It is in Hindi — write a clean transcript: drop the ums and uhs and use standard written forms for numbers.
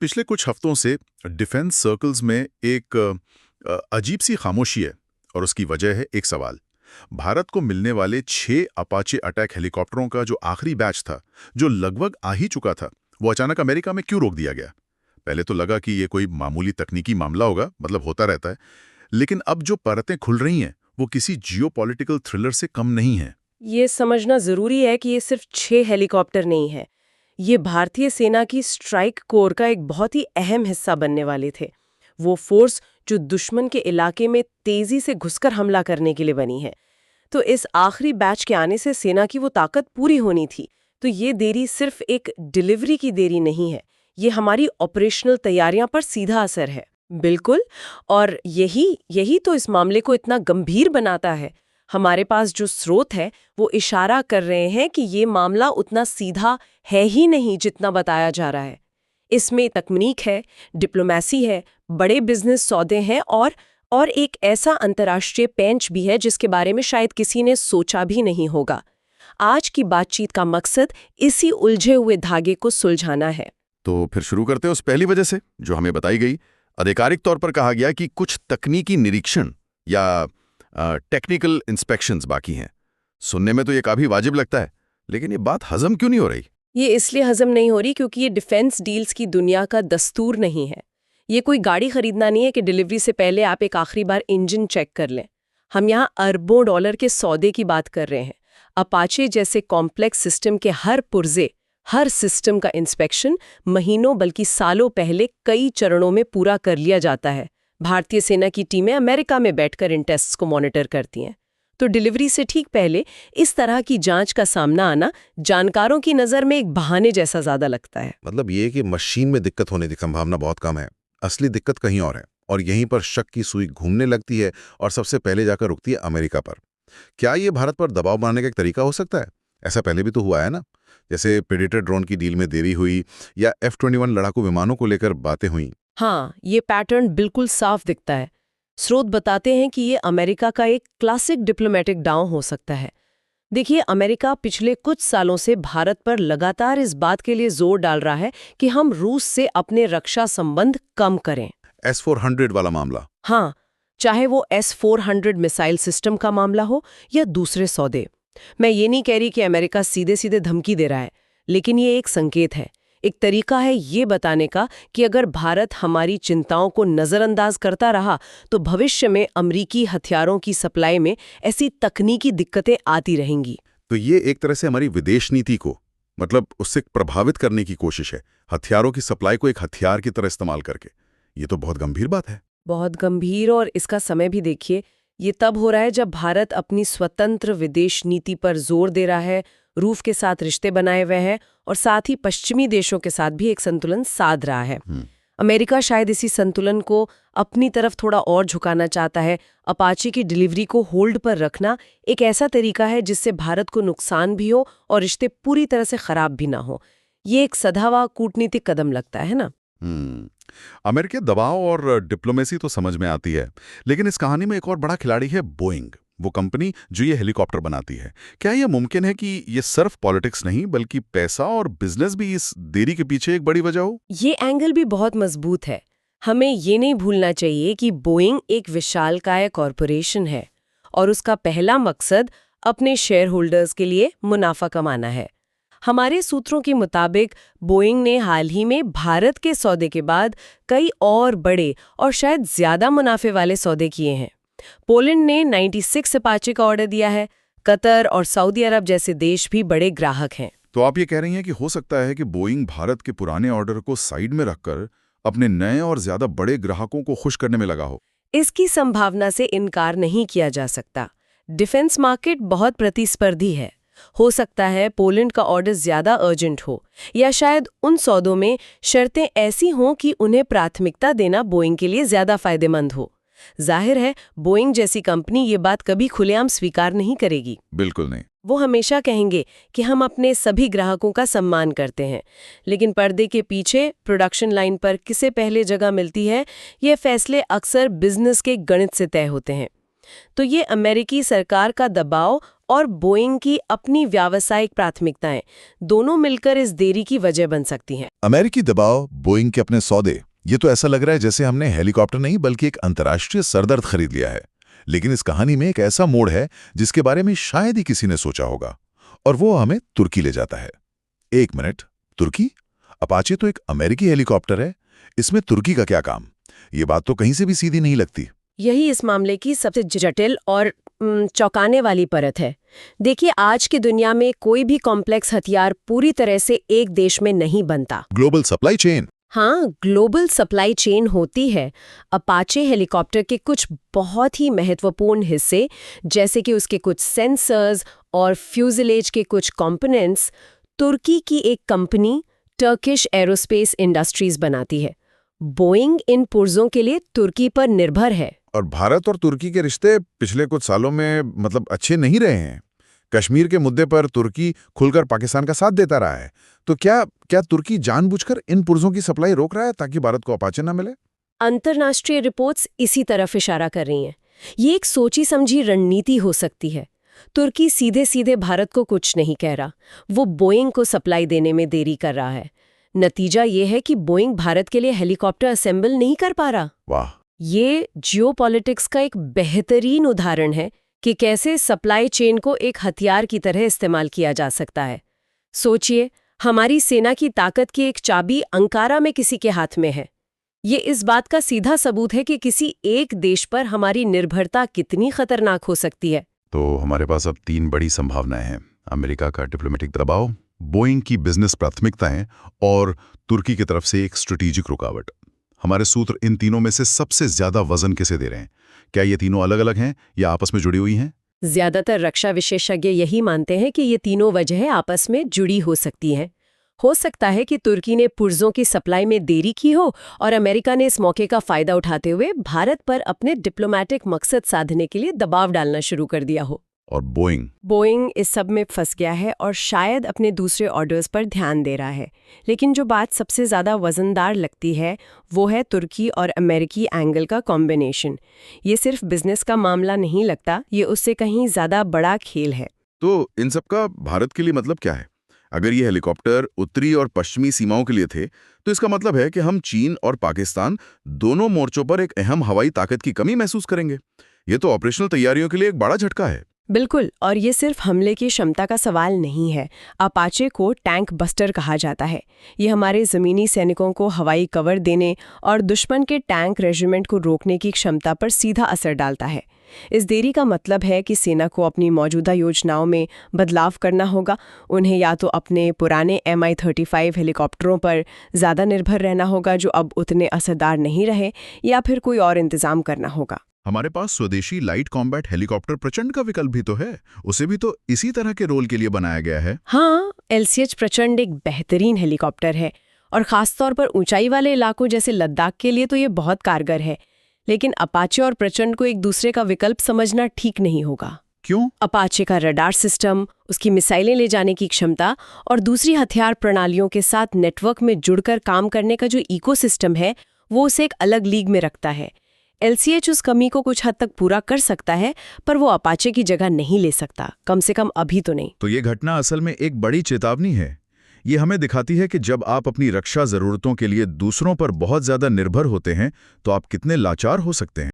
पिछले कुछ हफ्तों से डिफेंस सर्कल्स में एक अजीब सी खामोशी है। और उसकी वजह है एक सवाल। भारत को मिलने वाले 6 अपाचे अटैक हेलीकॉप्टरों का जो आखिरी बैच था, जो लगभग आ ही चुका था, वो अचानक अमेरिका में क्यों रोक दिया गया? पहले तो लगा कि ये कोई मामूली तकनीकी मामला होगा, मतलब होता रहता है। लेकिन अब जो परतें खुल रही हैं वो किसी जियोपॉलिटिकल थ्रिलर से कम नहीं है। ये समझना जरूरी है कि ये सिर्फ 6 हेलीकॉप्टर नहीं है। ये भारतीय सेना की स्ट्राइक कोर का एक बहुत ही अहम हिस्सा बनने वाले थे। वो फोर्स जो दुश्मन के इलाके में तेजी से घुसकर हमला करने के लिए बनी है। तो इस आखिरी बैच के आने से सेना की वो ताकत पूरी होनी थी। तो ये देरी सिर्फ एक डिलीवरी की देरी नहीं है, ये हमारी ऑपरेशनल तैयारियां पर सीधा असर है। बिल्कुल। और यही यही तो इस मामले को इतना गंभीर बनाता है। हमारे पास जो स्रोत है वो इशारा कर रहे हैं कि ये मामला उतना सीधा है ही नहीं जितना बताया जा रहा है। इसमें तकनीक है, डिप्लोमेसी है, बड़े बिजनेस सौदे हैं और एक ऐसा अंतर्राष्ट्रीय पेंच भी है जिसके बारे में शायद किसी ने सोचा भी नहीं होगा। आज की बातचीत का मकसद इसी उलझे हुए धागे को सुलझाना है। तो फिर शुरू करते हैं उस पहली वजह से जो हमें बताई गई। आधिकारिक तौर पर कहा गया कि कुछ तकनीकी निरीक्षण या टेक्निकल इंस्पेक्शंस बाकी हैं। सुनने में तो ये काफी वाजिब लगता है, लेकिन ये बात हजम क्यों नहीं हो रही? ये इसलिए हजम नहीं हो रही क्योंकि ये डिफेंस डील्स की दुनिया का दस्तूर नहीं है। ये कोई गाड़ी खरीदना नहीं है कि डिलीवरी से पहले आप एक आखिरी बार इंजन चेक कर लें। हम यहाँ अरबों डॉलर के सौदे की बात कर रहे हैं। अपाचे जैसे कॉम्प्लेक्स सिस्टम के हर पुर्जे, हर सिस्टम का इंस्पेक्शन महीनों बल्कि सालों पहले कई चरणों में पूरा कर लिया जाता है। भारतीय सेना की टीमें अमेरिका में बैठकर इन टेस्ट्स को मॉनिटर करती हैं। तो डिलीवरी से ठीक पहले इस तरह की जांच का सामना आना जानकारों की नज़र में एक बहाने जैसा ज्यादा लगता है। मतलब ये कि मशीन में दिक्कत होने की संभावना बहुत कम है। असली दिक्कत कहीं और है, और यहीं पर शक की सुई घूमने लगती है और सबसे पहले जाकर रुकती है अमेरिका पर। क्या ये भारत पर दबाव बनाने का एक तरीका हो सकता है? ऐसा पहले भी तो हुआ है ना, जैसे प्रेडेटर ड्रोन की डील में देरी हुई या F-21 लड़ाकू विमानों को लेकर बातें हुई। हाँ, ये पैटर्न बिल्कुल साफ दिखता है। स्रोत बताते हैं कि ये अमेरिका का एक क्लासिक डिप्लोमेटिक डाउन हो सकता है। देखिए, अमेरिका पिछले कुछ सालों से भारत पर लगातार इस बात के लिए जोर डाल रहा है कि हम रूस से अपने रक्षा संबंध कम करें। S-400 वाला मामला। हाँ, चाहे वो S-400 मिसाइल सिस्टम का मामला हो या दूसरे सौदे। मैं ये नहीं कह रही कि अमेरिका सीधे सीधे धमकी दे रहा है, लेकिन ये एक संकेत है, एक तरीका है ये बताने का कि अगर भारत हमारी चिंताओं को नज़रअंदाज करता रहा तो भविष्य में अमरीकी हथियारों की सप्लाई में ऐसी तकनीकी दिक्कतें आती रहेंगी। तो ये एक तरह से हमारी विदेश नीति को, मतलब उससे प्रभावित करने की कोशिश है, हथियारों की सप्लाई को एक हथियार की तरह इस्तेमाल करके। ये तो बहुत गंभीर बात है। बहुत गंभीर, और इसका समय भी देखिए। ये तब हो रहा है जब भारत अपनी स्वतंत्र विदेश नीति पर जोर दे रहा है, रूस के साथ रिश्ते बनाए हुए हैं और साथ ही पश्चिमी देशों के साथ भी एक संतुलन साध रहा है। अमेरिका शायद इसी संतुलन को अपनी तरफ थोड़ा और झुकाना चाहता है। अपाचे की डिलीवरी को होल्ड पर रखना एक ऐसा तरीका है जिससे भारत को नुकसान भी हो और रिश्ते पूरी तरह से खराब भी ना हो। ये एक सधा हुआ कूटनीतिक कदम लगता है ना। अमेरिकी दबाव और डिप्लोमेसी तो समझ में आती है, लेकिन इस कहानी में एक और बड़ा खिलाड़ी है बोइंग, वो कंपनी जो ये हेलीकॉप्टर बनाती है। क्या यह मुमकिन है कि ये सिर्फ पॉलिटिक्स नहीं बल्कि पैसा और बिजनेस भी इस देरी के पीछे एक बड़ी वजह हो? ये एंगल भी बहुत मजबूत है। हमें ये नहीं भूलना चाहिए कि बोइंग एक विशालकाय कॉरपोरेशन है और उसका पहला मकसद अपने शेयर होल्डर्स के लिए मुनाफा कमाना है। हमारे सूत्रों के मुताबिक बोइंग ने हाल ही में भारत के सौदे के बाद कई और बड़े और शायद ज्यादा मुनाफे वाले सौदे किए हैं। पोलैंड ने 96 अपाचे का ऑर्डर दिया है। कतर और सऊदी अरब जैसे देश भी बड़े ग्राहक हैं। तो आप ये कह रही हैं कि हो सकता है कि बोइंग भारत के पुराने ऑर्डर को साइड में रखकर अपने नए और ज्यादा बड़े ग्राहकों को खुश करने में लगा हो? इसकी संभावना से इनकार नहीं किया जा सकता। डिफेंस मार्केट बहुत प्रतिस्पर्धी है। हो सकता है पोलैंड का ऑर्डर ज्यादा अर्जेंट हो, या शायद उन सौदों में शर्तें ऐसी हों कि उन्हें प्राथमिकता देना बोइंग के लिए ज्यादा फायदेमंद हो। जाहिर है, बोइंग जैसी कंपनी ये बात कभी खुलेआम स्वीकार नहीं करेगी। बिल्कुल नहीं। वो हमेशा कहेंगे कि हम अपने सभी ग्राहकों का सम्मान करते हैं, लेकिन पर्दे के पीछे प्रोडक्शन लाइन पर किसे पहले जगह मिलती है, ये फैसले अक्सर बिजनेस के गणित से तय होते हैं। तो ये अमेरिकी सरकार का दबाव और बोइंग की अपनी व्यावसायिक प्राथमिकताएं दोनों मिलकर इस देरी की वजह बन सकती हैं। अमेरिकी दबाव, बोइंग के अपने सौदे, ये तो ऐसा लग रहा है जैसे हमने हेलीकॉप्टर नहीं बल्कि एक अंतर्राष्ट्रीय सरदर्द खरीद लिया है। लेकिन इस कहानी में एक ऐसा मोड़ है जिसके बारे में शायद ही किसी ने सोचा होगा, और वो हमें तुर्की ले जाता है। एक मिनट, तुर्की? अपाचे तो एक अमेरिकी हेलीकॉप्टर है, इसमें तुर्की का क्या काम? ये बात तो कहीं से भी सीधी नहीं लगती। यही इस मामले की सबसे जटिल और चौंकाने वाली परत है। देखिए, आज की दुनिया में कोई भी कॉम्प्लेक्स हथियार पूरी तरह से एक देश में नहीं बनता। Global supply chain. हाँ, ग्लोबल सप्लाई चेन होती है। अपाचे हेलीकॉप्टर के कुछ बहुत ही महत्वपूर्ण हिस्से, जैसे कि उसके कुछ सेंसर्स और फ्यूजलेज के कुछ कंपोनेंट्स, तुर्की की एक कंपनी टर्किश एरोस्पेस इंडस्ट्रीज बनाती है। बोइंग इन पुर्जों के लिए तुर्की पर निर्भर है। और भारत और तुर्की के रिश्ते पिछले कुछ सालों में अच्छे नहीं रहे हैं। कश्मीर के मुद्दे पर तुर्की खुलकर पाकिस्तान का साथ देता रहा है। तो क्या तुर्की जानबूझकर इन पुर्जों की सप्लाई रोक रहा है ताकि भारत को अपाचे न मिले? अंतर्राष्ट्रीय रिपोर्ट्स इसी तरफ इशारा कर रही हैं। ये एक सोची समझी रणनीति हो सकती है। तुर्की सीधे सीधे भारत को कुछ नहीं कह रहा, वो बोइंग को सप्लाई देने में देरी कर रहा है। नतीजा ये है कि बोइंग भारत के लिए हेलीकॉप्टर असेंबल नहीं कर पा रहा। वाह! ये जियोपॉलिटिक्स का एक बेहतरीन उदाहरण है कि कैसे सप्लाई चेन को एक हथियार की तरह इस्तेमाल किया जा सकता है। सोचिए, हमारी सेना की ताकत की एक चाबी अंकारा में किसी के हाथ में है। ये इस बात का सीधा सबूत है कि किसी एक देश पर हमारी निर्भरता कितनी खतरनाक हो सकती है। तो हमारे पास अब 3 बड़ी संभावनाएं हैं: अमेरिका का डिप्लोमेटिक दबाव, बोइंग की बिजनेस प्राथमिकताएं और तुर्की की तरफ से एक स्ट्रेटेजिक रुकावट। हमारे सूत्र इन तीनों में से सबसे ज्यादा वजन किसे दे रहे हैं? क्या ये तीनों अलग अलग हैं या आपस में जुड़ी हुई हैं? ज्यादातर रक्षा विशेषज्ञ यही मानते हैं कि ये तीनों वजहें आपस में जुड़ी हो सकती हैं। हो सकता है कि तुर्की ने पुर्जों की सप्लाई में देरी की हो और अमेरिका ने इस मौके का फायदा उठाते हुए भारत पर अपने डिप्लोमेटिक मकसद साधने के लिए दबाव डालना शुरू कर दिया हो। और बोइंग इस सब में फंस गया है और शायद अपने दूसरे ऑर्डर्स पर ध्यान दे रहा है। लेकिन जो बात सबसे ज़्यादा वजनदार लगती है वो है तुर्की और अमेरिकी एंगल का कॉम्बिनेशन। ये सिर्फ बिजनेस का मामला नहीं लगता, ये उससे कहीं ज़्यादा बड़ा खेल है। तो इन सब का भारत के लिए मतलब क्या है? अगर ये हेलीकॉप्टर उत्तरी और पश्चिमी सीमाओं के लिए थे, तो इसका मतलब है कि हम चीन और पाकिस्तान दोनों मोर्चों पर एक अहम हवाई ताकत की कमी महसूस करेंगे। ये तो ऑपरेशनल तैयारियों के लिए एक बड़ा झटका है। बिल्कुल, और ये सिर्फ हमले की क्षमता का सवाल नहीं है। अपाचे को टैंक बस्टर कहा जाता है। ये हमारे ज़मीनी सैनिकों को हवाई कवर देने और दुश्मन के टैंक रेजिमेंट को रोकने की क्षमता पर सीधा असर डालता है। इस देरी का मतलब है कि सेना को अपनी मौजूदा योजनाओं में बदलाव करना होगा। उन्हें या तो अपने पुराने Mi-35 हेलीकॉप्टरों पर ज़्यादा निर्भर रहना होगा जो अब उतने असरदार नहीं रहे, या फिर कोई और इंतज़ाम करना होगा। हमारे पास स्वदेशी लाइट कॉम्बैट हेलीकॉप्टर प्रचंड का विकल्प भी तो है। उसे भी तो इसी तरह के रोल के लिए बनाया गया है। हाँ, LCH प्रचंड एक बेहतरीन हेलीकॉप्टर है और खासतौर पर ऊंचाई वाले इलाकों जैसे लद्दाख के लिए तो ये बहुत कारगर है। लेकिन अपाचे और प्रचंड को एक दूसरे का विकल्प समझना ठीक नहीं होगा। क्यों? अपाचे का रडार सिस्टम, उसकी मिसाइलें ले जाने की क्षमता और दूसरी हथियार प्रणालियों के साथ नेटवर्क में जुड़कर काम करने का जो इकोसिस्टम है, वो उसे एक अलग लीग में रखता है। LCH उस कमी को कुछ हद तक पूरा कर सकता है, पर वो अपाचे की जगह नहीं ले सकता, कम से कम अभी तो नहीं। तो ये घटना असल में एक बड़ी चेतावनी है। ये हमें दिखाती है कि जब आप अपनी रक्षा जरूरतों के लिए दूसरों पर बहुत ज्यादा निर्भर होते हैं तो आप कितने लाचार हो सकते हैं।